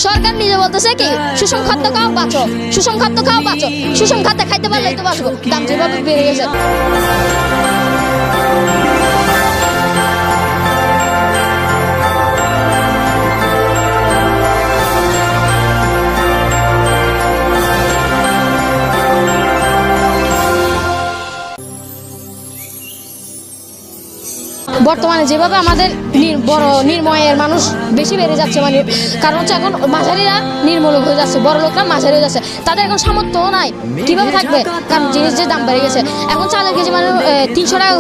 সরকার নিজে বলতেছে কি সুষম খাদ্য খাও বাঁচো, সুষম খাদ্য খাও বাঁচো, সুষম খাদ্য খাইতে পারলেই তো বাঁচবো। দাম যেভাবে বেড়ে গেছে, বর্তমানে যেভাবে আমাদের বড় নির্ময়ের মানুষ বেশি বেড়ে যাচ্ছে, মানে কারণ হচ্ছে এখন মাঝারিরা নির্মূলক হয়ে যাচ্ছে, বড় লোকরা মাঝারি হয়ে যাচ্ছে, তাদের এখন সামর্থ্য নাই, কিভাবে থাকবে? কারণ জিনিসের দাম বেড়ে গেছে। এখন চালের কেজি মানে 300 টাকা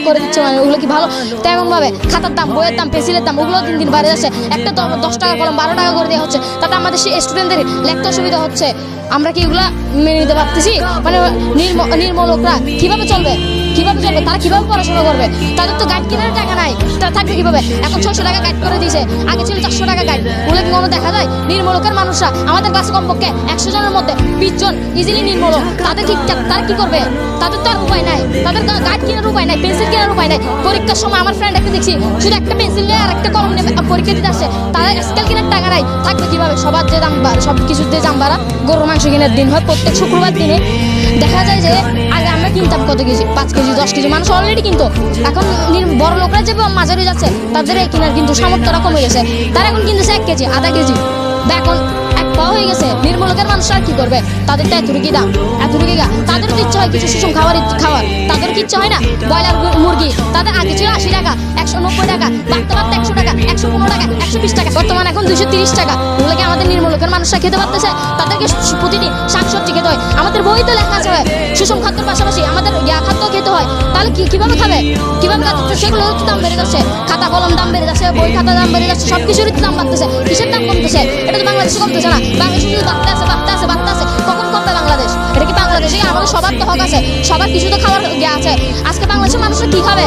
করে দিচ্ছে, মানে ওগুলো কি ভালো? তেমনভাবে খাতার দাম, বইয়ের দাম, পেন্সিলের দাম ওগুলো দিন দিন বাড়ে যাচ্ছে। একটা 10 টাকা কলম 12 টাকা করে দেওয়া হচ্ছে, তাতে আমাদের স্টুডেন্টদের লিখতে অসুবিধা হচ্ছে। আমরা কি এগুলা মেনে নিতে পারতেছি? মানে নির্মূলকরা কিভাবে চলবে, কিভাবে চলবে? তারা কিভাবে পড়াশোনা করবে? তাদের তো গাইড কেনার টাকা নাই, তারা থাকবে কিভাবে? এখন 600 টাকা গাইড করে দিয়েছে, আগে ছিল 400 টাকা গাইড। ওগুলো কি কোনো দেখা যায়? নির্মূলকের মানুষরা আমাদের ক্লাসে কমপক্ষে 100 জনের মধ্যে 20 জন ইজিলি নির্মূলক। তারা কি করবে? তাদের তো আর উপায় নাই, তাদের গাইড কেনার উপায় নাই, পেন্সিল কেনার উপায় নাই। পরীক্ষার সময় আমার ফ্রেন্ড একটা দেখছি শুধু একটা পেন্সিল নিয়ে আর একটা কলম নিয়ে পরীক্ষা দিতে আসছে, তাদের স্কেল কেনার টাকা নাই, থাকবে কিভাবে? সবার যে দাম বাড়ে, সব কিছুর যে দাম বাড়া, গরুর মাংস কেনার দিন হয় প্রত্যেক শুক্রবার দিনে। দেখা যায় যে আগে আমরা কিনতাম কত কেজি, 5 কেজি 10 কেজি, মানুষ অলরেডি কিন্তু এখন বড় লোকরা যে মাঝারি যাচ্ছে তাদের কেনার কিন্তু সামর্থ্যটা কমে গেছে, তারা এখন কিনতেছে 1 কেজি, আধা কেজি। এখন এক পাওয়া হয়ে গেছে। নির্মূলকের মানুষরা কি করবে? তাদের তো এতটুকু দাম, এতটুকু গা, তাদের তো ইচ্ছা হয় কিছু সুষম খাবার, তাদের কি ইচ্ছা হয় না? ব্রয়লার মুরগি তাদের আগে ছিল 80 টাকা, 190 টাকা, বাড়তে বাড়তে 100 টাকা, 115 টাকা, 120 টাকা, বর্তমানে এখন 230 টাকা। ওগুলোকে আমাদের নির্মূলকের মানুষরা খেতে পারতেছে? তাদেরকে প্রতিদিন শাকসবজি খেতে হয়, আমাদের বইতে লেখা আছে সুষম খাদ্যের পাশাপাশি আমাদের খাদ্য খেতে হয়। তাহলে কিভাবে খাবে? কিভাবে খাচ্ছে? সেগুলো দাম বেড়ে যাচ্ছে, খাতা কলম দাম বেড়ে যাচ্ছে, বই খাতা দাম বেড়ে যাচ্ছে, সব কিছুরই দাম বাড়তেছে। কিসের দাম কমতেছে? এটা তো বাংলাদেশে কমতেছে না, বাংলাদেশে শুধু বাড়তে আছে, বাড়তে আছে, বাড়তে আছে। কখন কমবে বাংলাদেশ? এটা কি বাংলাদেশে? আমাদের সবার তো হক আছে, সবার কিছু তো খাবার আছে। আজকে বাংলাদেশের মানুষরা কি খাবে?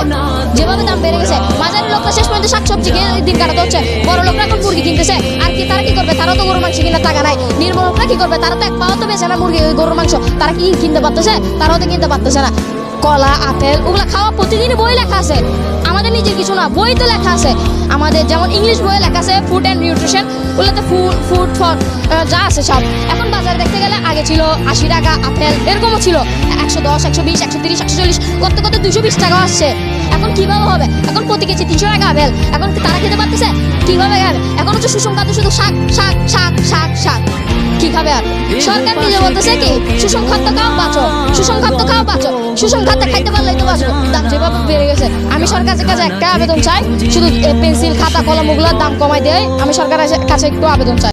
যেভাবে দাম বেড়ে গেছে, মাঝারি লোকরা শেষ পর্যন্ত শাকসবজি খেয়ে দিন কাটাতে হচ্ছে, বড় লোকরা এখন মুরগি কিনতেছে। আর কি তারা কি করবে? তারা তো গরুর মাংস কেনার টাকা নাই। নির্মূলকরা কি করবে? তারা তো এক পাওয়া তো বেছে না মুরগি, গরুর মাংস, তারা কি কিনতে পারতেছে? তারাও তো কিনতে পারতেছে না। কলা, আপেল ওগুলো খাওয়া প্রতিদিনই বই লেখা আছে, আমাদের নিজের কিছু না, বই তো লেখা আছে আমাদের। যেমন ইংলিশ বইয়ে লেখা আছে ফুড অ্যান্ড নিউট্রিশন, ওগুলোতে ফুড ফর যা আছে সব। এখন বাজারে দেখতে গেলে আগে ছিল 80 টাকা আপেল, এরকমও ছিল 110, 120, 130, 140, কত 220 টাকাও আসছে। এখন কিভাবে হবে? এখন প্রতি কেজি 300 টাকা আপেল, এখন তারা খেতে পারতেছে? কিভাবে খাবে? এখন হচ্ছে সুষম খাদ্য, শুধু শাক শাক শাক শাক শাক, কি খাবে? আর সরকার নিজে বলতেছে কি সুষম খাদ্য খাও বাঁচো, সুষম খাদ্য খাও বাঁচো, সুষম খাদ্য খাইতে পারলেই তো বাঁচবো। দাম যেভাবে বেড়ে গেছে, আমি সরকারের কাছে একটা আবেদন চাই, শুধু পেন্সিল খাতা কলম ওগুলোর দাম কমাই দেয়, আমি সরকারের কাছে একটু আবেদন চাই।